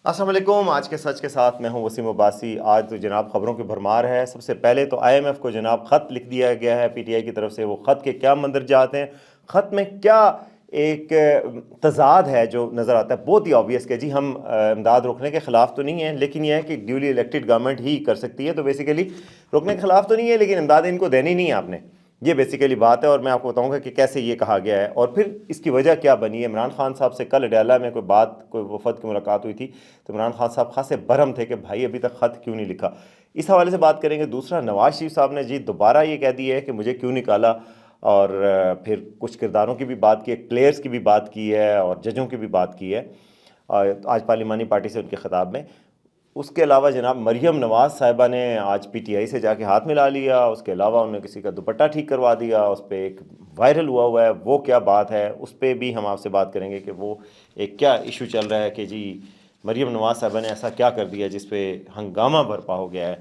السلام علیکم۔ آج کے سچ کے ساتھ میں ہوں وسیم عباسی۔ آج تو جناب خبروں کی بھرمار ہے۔ سب سے پہلے تو آئی ایم ایف کو جناب خط لکھ دیا گیا ہے پی ٹی آئی کی طرف سے۔ وہ خط کے کیا مندرجات ہیں، خط میں کیا ایک تضاد ہے جو نظر آتا ہے، بہت ہی آبویس کہ جی ہم امداد روکنے کے خلاف تو نہیں ہیں، لیکن یہ ہے کہ ڈیولی الیکٹڈ گورنمنٹ ہی کر سکتی ہے، تو بیسیکلی روکنے کے خلاف تو نہیں ہے لیکن امداد ان کو دینی نہیں ہے آپ نے، یہ بیسیکلی بات ہے۔ اور میں آپ کو بتاؤں گا کہ کیسے یہ کہا گیا ہے اور پھر اس کی وجہ کیا بنی ہے۔ عمران خان صاحب سے کل اڈیالہ میں کوئی وفد کی ملاقات ہوئی تھی تو عمران خان صاحب خاصے برہم تھے کہ بھائی ابھی تک خط کیوں نہیں لکھا، اس حوالے سے بات کریں گے۔ دوسرا، نواز شریف صاحب نے جی دوبارہ یہ کہہ دیا ہے کہ مجھے کیوں نکالا، اور پھر کچھ کرداروں کی بھی بات کی ہے، پلیئرز کی بھی بات کی ہے اور ججوں کی بھی بات کی ہے آج پارلیمانی پارٹی سے ان کے خطاب میں۔ اس کے علاوہ جناب مریم نواز صاحبہ نے آج پی ٹی آئی سے جا کے ہاتھ ملا لیا، اس کے علاوہ انہوں نے کسی کا دوپٹہ ٹھیک کروا دیا، اس پہ ایک وائرل ہوا ہے، وہ کیا بات ہے اس پہ بھی ہم آپ سے بات کریں گے کہ وہ ایک کیا ایشو چل رہا ہے کہ جی مریم نواز صاحبہ نے ایسا کیا کر دیا جس پہ ہنگامہ برپا ہو گیا ہے۔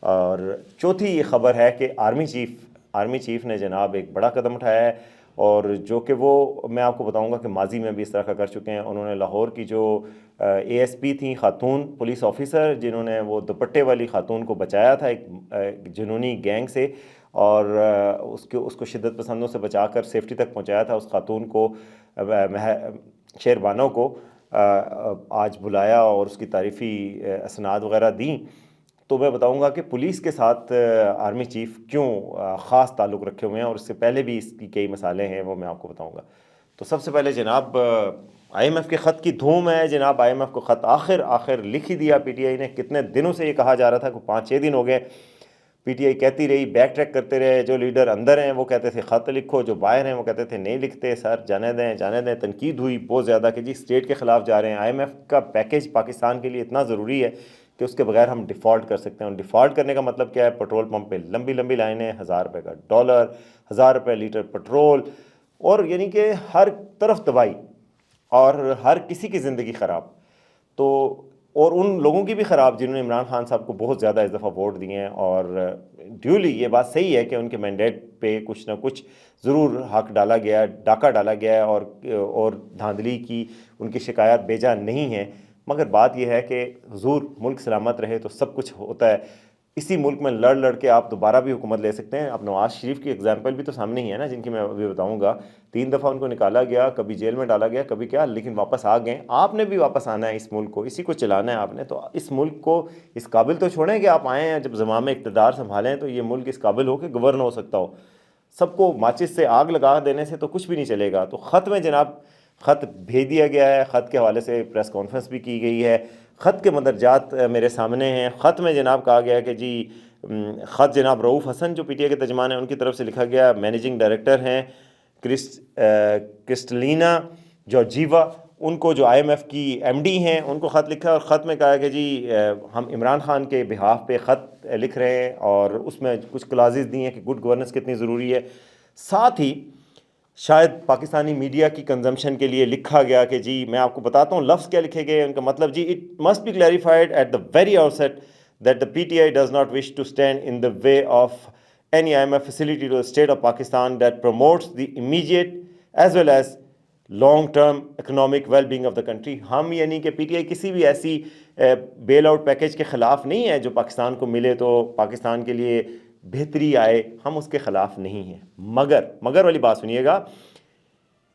اور چوتھی یہ خبر ہے کہ آرمی چیف نے جناب ایک بڑا قدم اٹھایا ہے، اور جو کہ وہ میں آپ کو بتاؤں گا کہ ماضی میں بھی اس طرح کا کر چکے ہیں۔ انہوں نے لاہور کی جو اے ایس پی تھیں خاتون پولیس آفیسر، جنہوں نے وہ دوپٹے والی خاتون کو بچایا تھا ایک جنونی گینگ سے، اور اس کو شدت پسندوں سے بچا کر سیفٹی تک پہنچایا تھا، اس خاتون کو شیر بانو کو آج بلایا اور اس کی تعریفی اسناد وغیرہ دیں۔ تو میں بتاؤں گا کہ پولیس کے ساتھ آرمی چیف کیوں خاص تعلق رکھے ہوئے ہیں، اور اس سے پہلے بھی اس کی کئی مسائلیں ہیں، وہ میں آپ کو بتاؤں گا۔ تو سب سے پہلے جناب آئی ایم ایف کے خط کی دھوم ہے۔ جناب آئی ایم ایف کو خط آخر لکھ ہی دیا پی ٹی آئی نے۔ کتنے دنوں سے یہ کہا جا رہا تھا کہ 5-6 دن ہو گئے، پی ٹی آئی کہتی رہی، بیک ٹریک کرتے رہے، جو لیڈر اندر ہیں وہ کہتے تھے خط لکھو، جو باہر ہیں وہ کہتے تھے نہیں لکھتے، سر جانے دیں۔ تنقید ہوئی بہت زیادہ کہ جی اسٹیٹ کے خلاف جا رہے ہیں۔ آئی ایم ایف کا پیکیج پاکستان کے لیے اتنا ضروری ہے کہ اس کے بغیر ہم ڈیفالٹ کر سکتے ہیں، اور ڈیفالٹ کرنے کا مطلب کیا ہے؟ پیٹرول پمپ پہ لمبی لائنیں، 1000 روپے کا ڈالر، 1000 روپے لیٹر پیٹرول، اور یعنی کہ ہر طرف تباہی اور ہر کسی کی زندگی خراب۔ تو اور ان لوگوں کی بھی خراب جنہوں نے عمران خان صاحب کو بہت زیادہ اس دفعہ ووٹ دیے ہیں، اور ڈیولی یہ بات صحیح ہے کہ ان کے مینڈیٹ پہ کچھ نہ کچھ ضرور حق ڈالا گیا ہے، ڈاکہ ڈالا گیا ہے، اور دھاندلی کی ان کی شکایات بیجا نہیں ہیں، مگر بات یہ ہے کہ حضور ملک سلامت رہے تو سب کچھ ہوتا ہے۔ اسی ملک میں لڑ کے آپ دوبارہ بھی حکومت لے سکتے ہیں۔ اب نواز شریف کی اگزامپل بھی تو سامنے ہی ہے نا، جن کی میں ابھی بتاؤں گا۔ 3 دفعہ ان کو نکالا گیا، کبھی جیل میں ڈالا گیا، کبھی کیا، لیکن واپس آ گئے۔ آپ نے بھی واپس آنا ہے اس ملک کو، اسی کو چلانا ہے آپ نے، تو اس ملک کو اس قابل تو چھوڑیں کہ آپ آئیں ہیں جب زمام اقتدار سنبھالیں تو یہ ملک اس قابل ہو کہ گورن ہو سکتا ہو۔ سب کو ماچس سے آگ لگا دینے سے تو کچھ بھی نہیں چلے گا۔ تو خط میں جناب خط بھیج دیا گیا ہے، خط کے حوالے سے پریس کانفرنس بھی کی گئی ہے، خط کے مندرجات میرے سامنے ہیں۔ خط میں جناب کہا گیا ہے کہ جی خط جناب رؤوف حسن جو پی ٹی آئی کے ترجمان ہیں ان کی طرف سے لکھا گیا، مینیجنگ ڈائریکٹر ہیں کرسٹلینا جارجیوا، ان کو جو آئی ایم ایف کی ایم ڈی ہیں ان کو خط لکھا ہے، اور خط میں کہا ہے کہ جی ہم عمران خان کے بہاف پہ خط لکھ رہے ہیں، اور اس میں کچھ کلازز دی ہیں کہ گڈ گورننس کتنی ضروری ہے۔ ساتھ ہی شاید پاکستانی میڈیا کی کنزمپشن کے لیے لکھا گیا کہ جی میں آپ کو بتاتا ہوں لفظ کیا لکھے گئے، ان کا مطلب جی it must be clarified at the very outset that the PTI does not wish to stand in the way of any IMF facility to the state of Pakistan that promotes the immediate as well as long term economic well-being of the country۔ ہم یعنی کہ P T I کسی بھی ایسی بیل out package کے خلاف نہیں ہے جو پاکستان کو ملے تو پاکستان کے لیے بہتری آئے، ہم اس کے خلاف نہیں ہیں، مگر والی بات سنیے گا۔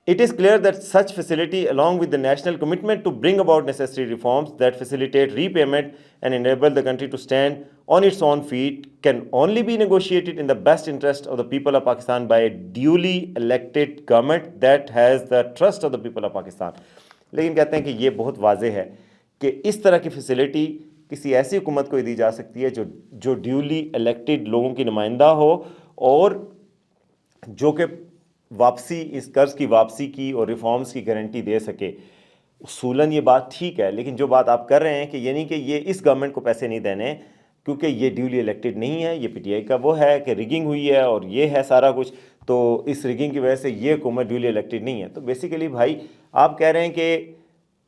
It is clear that such facility, along with the national commitment to bring about necessary reforms that facilitate repayment and enable the country to stand on its own feet, can only be negotiated in the best interest of the people of Pakistan by a duly elected government that has the trust of the people of Pakistan۔ لیکن کہتے ہیں کہ یہ بہت واضح ہے کہ اس طرح کی فیسلٹی کسی ایسی حکومت کو دی جا سکتی ہے جو ڈیولی الیکٹڈ لوگوں کی نمائندہ ہو، اور جو کہ واپسی، اس قرض کی واپسی کی اور ریفارمز کی گارنٹی دے سکے۔ اصولاً یہ بات ٹھیک ہے، لیکن جو بات آپ کر رہے ہیں کہ یعنی کہ یہ اس گورنمنٹ کو پیسے نہیں دینے کیونکہ یہ ڈیولی الیکٹڈ نہیں ہے، یہ پی ٹی آئی کا وہ ہے کہ ریگنگ ہوئی ہے اور یہ ہے سارا کچھ، تو اس ریگنگ کی وجہ سے یہ حکومت ڈیولی الیکٹڈ نہیں ہے۔ تو بیسیکلی بھائی آپ کہہ رہے ہیں کہ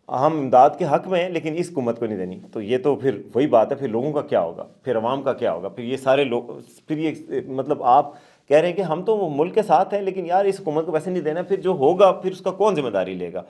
ہم امداد کے حق میں ہیں لیکن اس حکومت کو نہیں دینی، تو یہ تو پھر وہی بات ہے، پھر لوگوں کا کیا ہوگا، پھر عوام کا کیا ہوگا، پھر یہ سارے لوگ، پھر یہ مطلب آپ کہہ رہے ہیں کہ ہم تو ملک کے ساتھ ہیں لیکن یار اس حکومت کو پیسے نہیں دینا، پھر جو ہوگا پھر اس کا کون ذمہ داری لے گا؟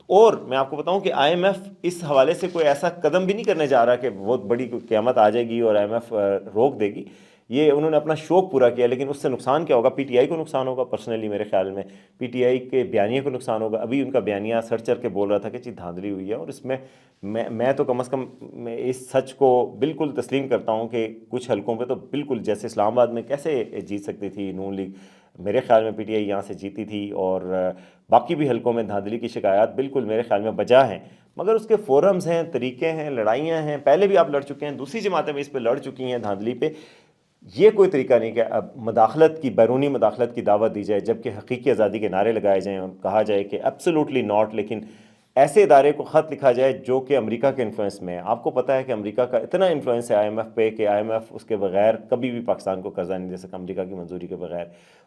اور میں آپ کو بتاؤں کہ آئی ایم ایف اس حوالے سے کوئی ایسا قدم بھی نہیں کرنے جا رہا کہ بہت بڑی کوئی قیامت آ جائے گی اور آئی ایم ایف روک دے گی. یہ انہوں نے اپنا شوق پورا کیا, لیکن اس سے نقصان کیا ہوگا؟ پی ٹی آئی کو نقصان ہوگا. پرسنلی میرے خیال میں پی ٹی آئی کے بیانیے کو نقصان ہوگا. ابھی ان کا بیانیہ سر چر کے بول رہا تھا کہ دھاندلی ہوئی ہے, اور اس میں تو کم از کم میں اس سچ کو بالکل تسلیم کرتا ہوں کہ کچھ حلقوں پہ تو بالکل, جیسے اسلام آباد میں کیسے جیت سکتی تھی نون لیگ, میرے خیال میں پی ٹی آئی یہاں سے جیتی تھی, اور باقی بھی حلقوں میں دھاندلی کی شکایات بالکل میرے خیال میں بجا ہیں. مگر اس کے فورمز ہیں, طریقے ہیں, لڑائیاں ہیں, پہلے بھی آپ لڑ چکے ہیں, دوسری جماعتیں بھی اس پہ لڑ چکی ہیں دھاندلی پہ. یہ کوئی طریقہ نہیں کہ اب مداخلت کی, بیرونی مداخلت کی دعوت دی جائے جبکہ حقیقی آزادی کے نعرے لگائے جائیں, کہا جائے کہ ایبسولوٹلی ناٹ, لیکن ایسے ادارے کو خط لکھا جائے جو کہ امریکہ کے انفلوئنس میں ہے. آپ کو پتہ ہے کہ امریکہ کا اتنا انفلوئنس ہے آئی ایم ایف پہ کہ آئی ایم ایف اس کے بغیر کبھی بھی پاکستان کو قرضہ نہیں دے سکا, امریکہ کی منظوری کے بغیر.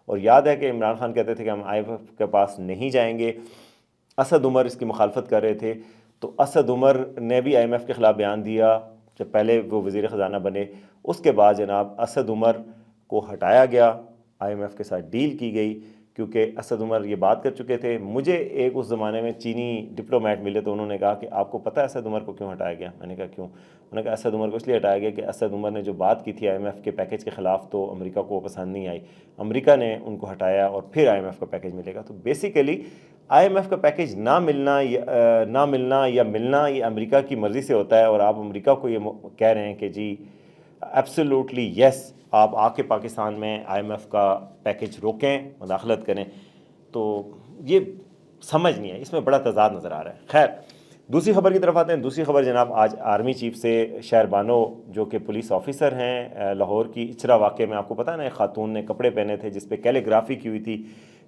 اور یاد ہے کہ عمران خان کہتے تھے کہ ہم آئی ایم ایف کے پاس نہیں جائیں گے. اسد عمر اس کی مخالفت کر رہے تھے, تو اسد عمر نے بھی آئی ایم ایف کے خلاف بیان دیا جب پہلے وہ وزیر خزانہ بنے. اس کے بعد جناب اسد عمر کو ہٹایا گیا, آئی ایم ایف کے ساتھ ڈیل کی گئی, کیونکہ اسد عمر یہ بات کر چکے تھے. مجھے ایک اس زمانے میں چینی ڈپلومیٹ ملے تو انہوں نے کہا کہ آپ کو پتہ ہے اسد عمر کو کیوں ہٹایا گیا؟ میں نے کہا کیوں؟ انہوں نے کہا اسد عمر کو اس لیے ہٹایا گیا کہ اسد عمر نے جو بات کی تھی آئی ایم ایف کے پیکیج کے خلاف تو امریکہ کو پسند نہیں آئی, امریکہ نے ان کو ہٹایا اور پھر آئی ایم ایف کا پیکیج ملے گا. تو بیسیکلی آئی ایم ایف کا پیکیج نہ ملنا یا ملنا یہ امریکہ کی مرضی سے ہوتا ہے, اور آپ امریکہ کو یہ کہہ رہے ہیں کہ جی ایبسولوٹلی یس آپ آ کے پاکستان میں آئی ایم ایف کا پیکیج روکیں, مداخلت کریں, تو یہ سمجھ نہیں ہے, اس میں بڑا تضاد نظر آ رہا ہے. خیر, دوسری خبر کی طرف آتے ہیں. دوسری خبر جناب آج آرمی چیف سے شہر بانو جو کہ پولیس آفیسر ہیں لاہور کی, اچرا واقعے میں آپ کو پتہ ہے نا, ایک خاتون نے کپڑے پہنے تھے جس پہ کیلیگرافی کی ہوئی تھی,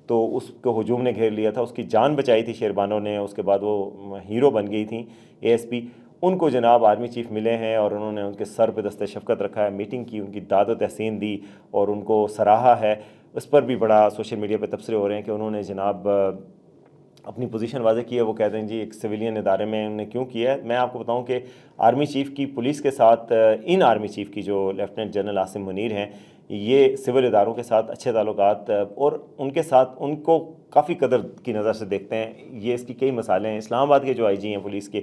تو اس کو ہجوم نے گھیر لیا تھا, اس کی جان بچائی تھی شہر بانو نے, اس کے بعد وہ ہیرو بن گئی تھیں اے ایس پی. ان کو جناب آرمی چیف ملے ہیں اور انہوں نے ان کے سر پہ دست شفقت رکھا ہے, میٹنگ کی, ان کی داد و تحسین دی اور ان کو سراہا ہے. اس پر بھی بڑا سوشل میڈیا پہ تبصرے ہو رہے ہیں کہ انہوں نے جناب اپنی پوزیشن واضح کی ہے. وہ کہتے ہیں جی ایک سویلین ادارے میں انہوں نے کیوں کیا ہے. میں آپ کو بتاؤں کہ آرمی چیف کی پولیس کے ساتھ, ان آرمی چیف کی جو لیفٹیننٹ جنرل عاصم منیر ہیں, یہ سول اداروں کے ساتھ اچھے تعلقات اور ان کے ساتھ ان کو کافی قدر کی نظر سے دیکھتے ہیں. یہ اس کی کئی مثالیں ہیں. اسلام آباد کے جو آئی جی ہیں پولیس کے,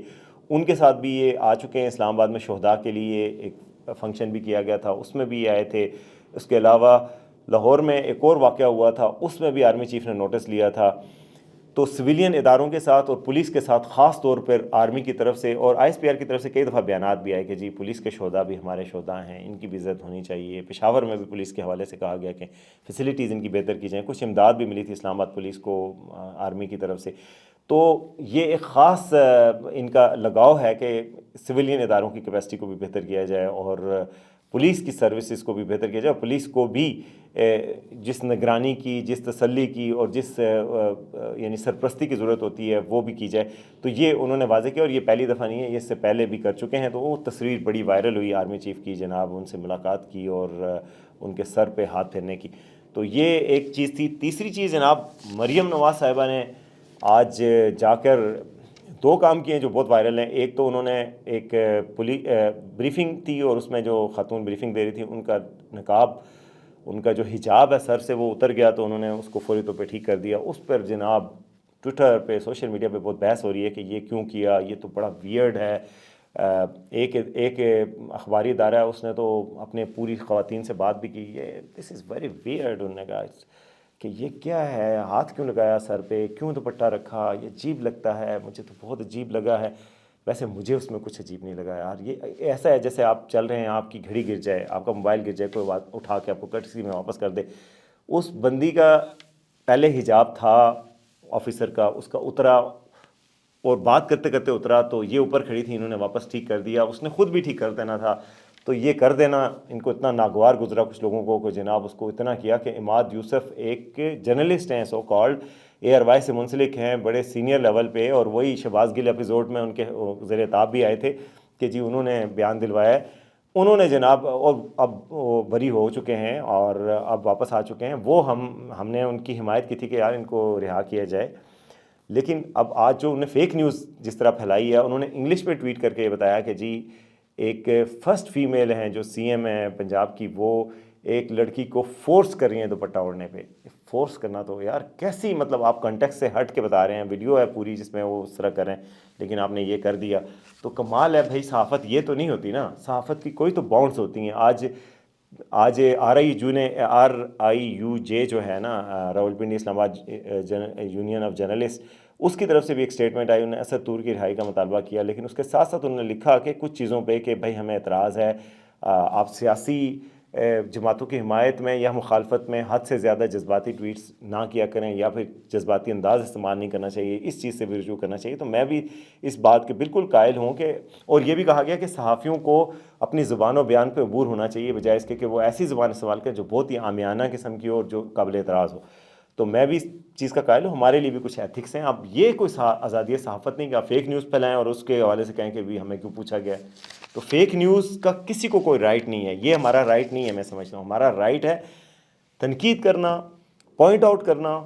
ان کے ساتھ بھی یہ آ چکے ہیں. اسلام آباد میں شہداء کے لیے ایک فنکشن بھی کیا گیا تھا, اس میں بھی آئے تھے. اس کے علاوہ لاہور میں ایک اور واقعہ ہوا تھا, اس میں بھی آرمی چیف نے نوٹس لیا تھا. تو سویلین اداروں کے ساتھ اور پولیس کے ساتھ خاص طور پر آرمی کی طرف سے اور آئی ایس پی آر کی طرف سے کئی دفعہ بیانات بھی آئے کہ جی پولیس کے شہداء بھی ہمارے شہداء ہیں, ان کی بھی عزت ہونی چاہیے. پشاور میں بھی پولیس کے حوالے سے کہا گیا کہ فیسلٹیز ان کی بہتر کی جائیں. کچھ امداد بھی ملی تھی اسلام آباد پولیس کو آرمی کی طرف سے. تو یہ ایک خاص ان کا لگاؤ ہے کہ سویلین اداروں کی کیپیسٹی کو بھی بہتر کیا جائے اور پولیس کی سروسز کو بھی بہتر کیا جائے, اور پولیس کو بھی جس نگرانی کی, جس تسلی کی اور جس یعنی سرپرستی کی ضرورت ہوتی ہے وہ بھی کی جائے. تو یہ انہوں نے واضح کیا, اور یہ پہلی دفعہ نہیں ہے, یہ اس سے پہلے بھی کر چکے ہیں. تو وہ تصویر بڑی وائرل ہوئی آرمی چیف کی, جناب ان سے ملاقات کی اور ان کے سر پہ ہاتھ پھیرنے کی. تو یہ ایک چیز تھی. تیسری چیز جناب مریم نواز صاحبہ نے آج جا کر دو کام کیے ہیں جو بہت وائرل ہیں. ایک تو انہوں نے ایک بریفنگ تھی اور اس میں جو خاتون بریفنگ دے رہی تھی ان کا نقاب, ان کا جو حجاب ہے سر سے وہ اتر گیا, تو انہوں نے اس کو فوری طور پہ ٹھیک کر دیا. اس پر جناب ٹویٹر پہ سوشل میڈیا پہ بہت بحث ہو رہی ہے کہ یہ کیوں کیا, یہ تو بڑا ویئرڈ ہے. ایک اخباری ادارہ ہے, اس نے تو اپنے پوری خواتین سے بات بھی کی, یہ دس از ویری ویئرڈ. انہوں نے کہا کہ یہ کیا ہے, ہاتھ کیوں لگایا سر پہ, کیوں دوپٹہ رکھا, یہ عجیب لگتا ہے, مجھے تو بہت عجیب لگا ہے. ویسے مجھے اس میں کچھ عجیب نہیں لگا یار. یہ ایسا ہے جیسے آپ چل رہے ہیں, آپ کی گھڑی گر جائے, آپ کا موبائل گر جائے, کوئی بات اٹھا کے آپ کو کٹسی میں واپس کر دے. اس بندی کا پہلے حجاب تھا آفیسر کا, اس کا اترا اور بات کرتے کرتے اترا, تو یہ اوپر کھڑی تھی, انہوں نے واپس ٹھیک کر دیا. اس نے خود بھی ٹھیک کر دینا تھا, تو یہ کر دینا ان کو اتنا ناگوار گزرا کچھ لوگوں کو جناب اس کو اتنا کیا کہ عماد یوسف ایک جرنلسٹ ہیں so called, A R Y سے منسلک ہیں بڑے سینئر لیول پہ, اور وہی شہباز گل ایپیسوڈ میں ان کے زیر تاب بھی آئے تھے کہ جی انہوں نے بیان دلوایا ہے. انہوں نے جناب اور اب وہ بری ہو چکے ہیں اور اب واپس آ چکے ہیں. وہ ہم نے ان کی حمایت کی تھی کہ یار ان کو رہا کیا جائے, لیکن اب آج جو انہوں نے فیک نیوز جس طرح پھیلائی ہے, انہوں نے انگلش پہ ٹویٹ کر کے یہ بتایا کہ جی ایک فرسٹ فیمیل ہیں جو سی ایم ہیں پنجاب کی, وہ ایک لڑکی کو فورس کر رہی ہیں دوپٹہ اوڑھنے پہ. فورس کرنا تو یار کیسی, مطلب آپ کنٹیکسٹ سے ہٹ کے بتا رہے ہیں, ویڈیو ہے پوری جس میں وہ اس طرح کر رہے ہیں, لیکن آپ نے یہ کر دیا تو کمال ہے بھائی. صحافت یہ تو نہیں ہوتی نا, صحافت کی کوئی تو باؤنڈس ہوتی ہیں. آج RIUJ جو ہے نا, راولپنڈی اسلام آباد یونین آف جرنلسٹ, اس کی طرف سے بھی ایک سٹیٹمنٹ آئی. انہوں نے اسد طور کی رہائی کا مطالبہ کیا, لیکن اس کے ساتھ ساتھ انہوں نے لکھا کہ کچھ چیزوں پہ کہ بھائی ہمیں اعتراض ہے, آپ سیاسی جماعتوں کی حمایت میں یا مخالفت میں حد سے زیادہ جذباتی ٹویٹس نہ کیا کریں, یا پھر جذباتی انداز استعمال نہیں کرنا چاہیے, اس چیز سے بھی رجوع کرنا چاہیے. تو میں بھی اس بات کے بالکل قائل ہوں کہ, اور یہ بھی کہا گیا کہ صحافیوں کو اپنی زبان و بیان پہ عبور ہونا چاہیے, بجائے اس کے کہ وہ ایسی زبان استعمال کریں جو بہت ہی عامیانہ قسم کی ہو اور جو قابل اعتراض ہو. تو میں بھی اس چیز کا قائل ہوں, ہمارے لیے بھی کچھ ایتھکس ہیں. اب یہ کوئی آزادی صحافت نہیں کہ آپ فیک نیوز پھیلائیں اور اس کے حوالے سے کہیں کہ بھی ہمیں کیوں پوچھا گیا ہے. تو فیک نیوز کا کسی کو کوئی رائٹ نہیں ہے, یہ ہمارا رائٹ نہیں ہے. میں سمجھتا ہوں ہمارا رائٹ ہے تنقید کرنا, پوائنٹ آؤٹ کرنا,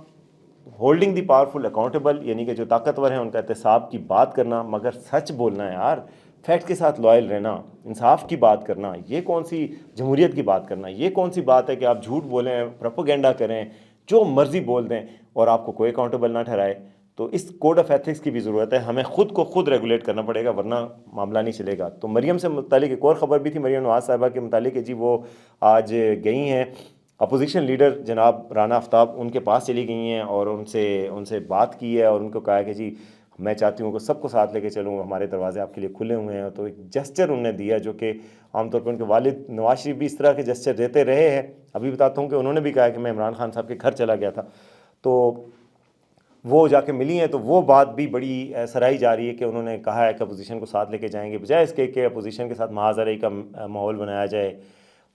ہولڈنگ دی پاورفل اکاؤنٹیبل, یعنی کہ جو طاقتور ہیں ان کا احتساب کی بات کرنا, مگر سچ بولنا ہے یار, فیکٹ کے ساتھ لائل رہنا, انصاف کی بات کرنا. یہ کون سی جمہوریت کی بات کرنا, یہ کون سی بات ہے کہ آپ جھوٹ بولیں, پروپیگنڈا کریں, جو مرضی بول دیں اور آپ کو کوئی اکاؤنٹیبل نہ ٹھہرائے. تو اس کوڈ آف ایتھکس کی بھی ضرورت ہے, ہمیں خود کو خود ریگولیٹ کرنا پڑے گا, ورنہ معاملہ نہیں چلے گا. تو مریم سے متعلق ایک اور خبر بھی تھی, مریم نواز صاحبہ کے متعلق کہ جی وہ آج گئی ہیں, اپوزیشن لیڈر جناب رانا آفتاب ان کے پاس چلی گئی ہیں اور ان سے بات کی ہے اور ان کو کہا کہ جی میں چاہتی ہوں کہ سب کو ساتھ لے کے چلوں, ہمارے دروازے آپ کے لیے کھلے ہوئے ہیں. تو ایک جسچر انہوں نے دیا جو کہ عام طور پر ان کے والد نواز شریف بھی اس طرح کے جسچر دیتے رہے ہیں. ابھی بتاتا ہوں کہ انہوں نے بھی کہا کہ میں عمران خان صاحب کے گھر چلا گیا تھا, تو وہ جا کے ملی ہیں. تو وہ بات بھی بڑی سراہی جا رہی ہے کہ انہوں نے کہا ہے کہ اپوزیشن کو ساتھ لے کے جائیں گے, بجائے اس کے کہ اپوزیشن کے ساتھ محاذرے کا ماحول بنایا جائے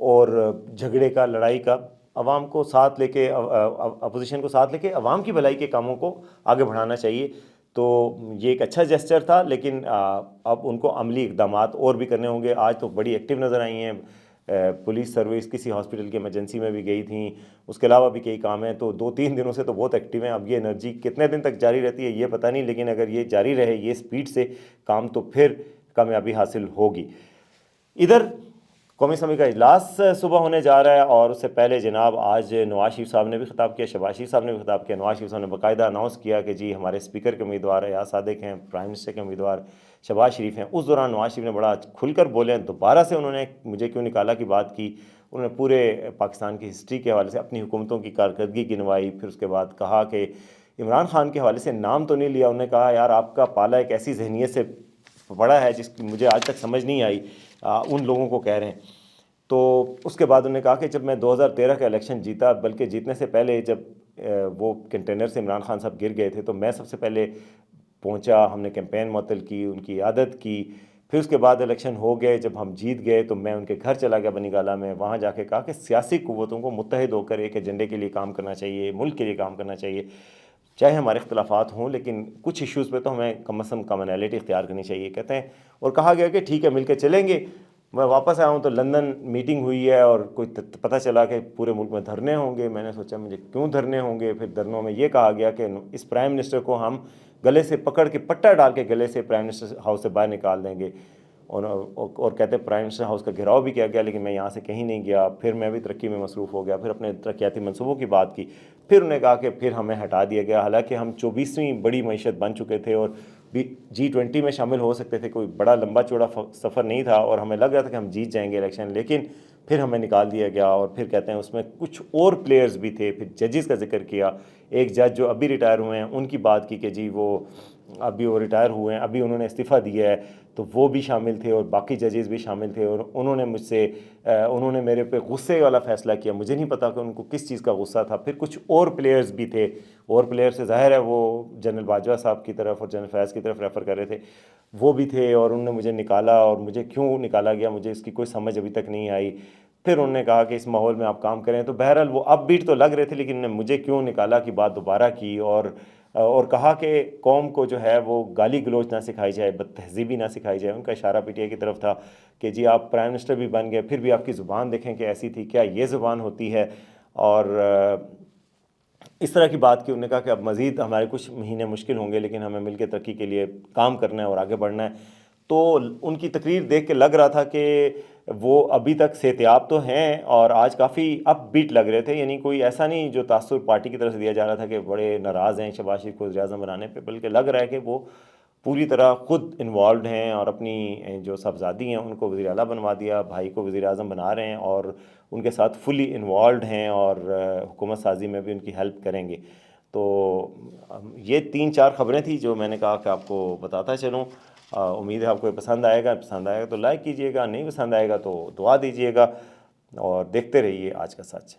اور جھگڑے کا, لڑائی کا. عوام کو ساتھ لے کے, اپوزیشن کو ساتھ لے کے عوام کی بھلائی کے کاموں کو آگے بڑھانا چاہیے. تو یہ ایک اچھا جسچر تھا, لیکن اب ان کو عملی اقدامات اور بھی کرنے ہوں گے. آج تو بڑی ایکٹیو نظر آئی ہیں, پولیس سروس کسی ہاسپٹل کی ایمرجنسی میں بھی گئی تھیں, اس کے علاوہ بھی کئی کام ہیں. تو 2-3 دنوں سے تو بہت ایکٹیو ہیں. اب یہ انرجی کتنے دن تک جاری رہتی ہے یہ پتہ نہیں, لیکن اگر یہ جاری رہے یہ سپیڈ سے کام, تو پھر کامیابی حاصل ہوگی. ادھر قومی اسمبلی کا اجلاس صبح ہونے جا رہا ہے, اور اس سے پہلے جناب آج نواز شریف صاحب نے بھی خطاب کیا, شہباز شریف صاحب نے بھی خطاب کیا. نواز شریف صاحب نے باقاعدہ اناؤنس کیا کہ جی ہمارے اسپیکر کے امیدوار ایاز صادق ہیں, پرائم منسٹر کے امیدوار شہباز شریف ہیں. اس دوران نواز شریف نے بڑا کھل کر بولے, دوبارہ سے انہوں نے مجھے کیوں نکالا کی بات کی. انہوں نے پورے پاکستان کی ہسٹری کے حوالے سے اپنی حکومتوں کی کارکردگی گنوائی. پھر اس کے بعد کہا کہ عمران خان کے حوالے سے نام تو نہیں لیا, انہوں نے کہا یار آپ کا پالا ایک ایسی ذہنیت سے بڑا ہے جس کی مجھے آج تک سمجھ نہیں آئی, ان لوگوں کو کہہ رہے ہیں. تو اس کے بعد انہوں نے کہا کہ جب میں 2013 کا الیکشن جیتا, بلکہ جیتنے سے پہلے جب وہ کنٹینر سے عمران خان صاحب گر گئے تھے, تو میں سب سے پہلے پہنچا, ہم نے کیمپین معطل کی, ان کی عیادت کی. پھر اس کے بعد الیکشن ہو گئے, جب ہم جیت گئے تو میں ان کے گھر چلا گیا بنی گالہ میں. وہاں جا کے کہا کہ سیاسی قوتوں کو متحد ہو کر ایک ایجنڈے کے لیے کام کرنا چاہیے, ملک کے لیے کام کرنا چاہیے, چاہے ہمارے اختلافات ہوں, لیکن کچھ ایشوز پہ تو ہمیں کم از کم کامنالٹی اختیار کرنی چاہیے, کہتے ہیں. اور کہا گیا کہ ٹھیک ہے مل کے چلیں گے. میں واپس آیا ہوں تو لندن میٹنگ ہوئی ہے, اور کوئی پتہ چلا کہ پورے ملک میں دھرنے ہوں گے. میں نے سوچا مجھے کیوں دھرنے ہوں گے. پھر دھرنوں میں یہ کہا گیا کہ اس پرائم منسٹر کو ہم گلے سے پکڑ کے, پٹا ڈال کے گلے سے پرائم منسٹر ہاؤس سے باہر نکال دیں گے. اور کہتے ہیں پرائم منسٹر ہاؤس کا گھراؤ بھی کیا گیا, لیکن میں یہاں سے کہیں نہیں گیا. پھر میں بھی ترقی میں مصروف ہو گیا, پھر اپنے ترقیاتی منصوبوں کی بات کی. پھر انہوں نے کہا کہ پھر ہمیں ہٹا دیا گیا, حالانکہ ہم 24ویں بڑی معیشت بن چکے تھے اور G20 میں شامل ہو سکتے تھے. کوئی بڑا لمبا چوڑا سفر نہیں تھا, اور ہمیں لگ رہا تھا کہ ہم جیت جائیں گے الیکشن, لیکن پھر ہمیں نکال دیا گیا. اور پھر کہتے ہیں اس میں کچھ اور پلیئرز بھی تھے. پھر ججز کا ذکر کیا, ایک جج جو ابھی ریٹائر ہوئے ہیں ان کی بات کی کہ جی وہ ریٹائر ہوئے ہیں, ابھی انہوں نے استعفیٰ دیا ہے, تو وہ بھی شامل تھے, اور باقی ججز بھی شامل تھے. اور انہوں نے میرے پہ غصے والا فیصلہ کیا. مجھے نہیں پتا کہ ان کو کس چیز کا غصہ تھا. پھر کچھ اور پلیئرز بھی تھے, اور پلیئر سے ظاہر ہے وہ جنرل باجوہ صاحب کی طرف اور جنرل فیاض کی طرف ریفر کر رہے تھے, وہ بھی تھے. اور انہوں نے مجھے نکالا, اور مجھے کیوں نکالا گیا مجھے اس کی کوئی سمجھ ابھی تک نہیں آئی. پھر انہوں نے کہا کہ اس ماحول میں آپ کام کریں. تو بہرحال وہ اپ بیٹ تو لگ رہے تھے, لیکن مجھے کیوں نکالا کی بات دوبارہ کی. اور کہا کہ قوم کو جو ہے وہ گالی گلوچ نہ سکھائی جائے, بد تہذیبی نہ سکھائی جائے. ان کا اشارہ پی ٹی آئی کی طرف تھا کہ جی آپ پرائم منسٹر بھی بن گئے, پھر بھی آپ کی زبان دیکھیں کہ ایسی تھی, کیا یہ زبان ہوتی ہے. اور اس طرح کی بات کی. انہوں نے کہا کہ اب مزید ہمارے کچھ مہینے مشکل ہوں گے, لیکن ہمیں مل کے ترقی کے لیے کام کرنا ہے اور آگے بڑھنا ہے. تو ان کی تقریر دیکھ کے لگ رہا تھا کہ وہ ابھی تک صحتیاب تو ہیں اور آج کافی اپ بیٹ لگ رہے تھے، یعنی کوئی ایسا نہیں جو تاثر پارٹی کی طرف سے دیا جا رہا تھا کہ بڑے ناراض ہیں شہباز شریف کو وزیر اعظم بنانے پہ، بلکہ لگ رہا ہے کہ وہ پوری طرح خود انوالوڈ ہیں اور اپنی جو صاحبزادی ہیں ان کو وزیر اعلیٰ بنوا دیا، بھائی کو وزیر اعظم بنا رہے ہیں اور ان کے ساتھ فلی انوالوڈ ہیں اور حکومت سازی میں بھی ان کی ہیلپ کریں گے۔ تو یہ 3-4 خبریں تھیں جو میں نے کہا کہ آپ کو بتاتا چلوں۔ امید ہے آپ کو پسند آئے گا تو لائک کیجئے گا، نہیں پسند آئے گا تو دعا دیجئے گا، اور دیکھتے رہیے آج کا سچ۔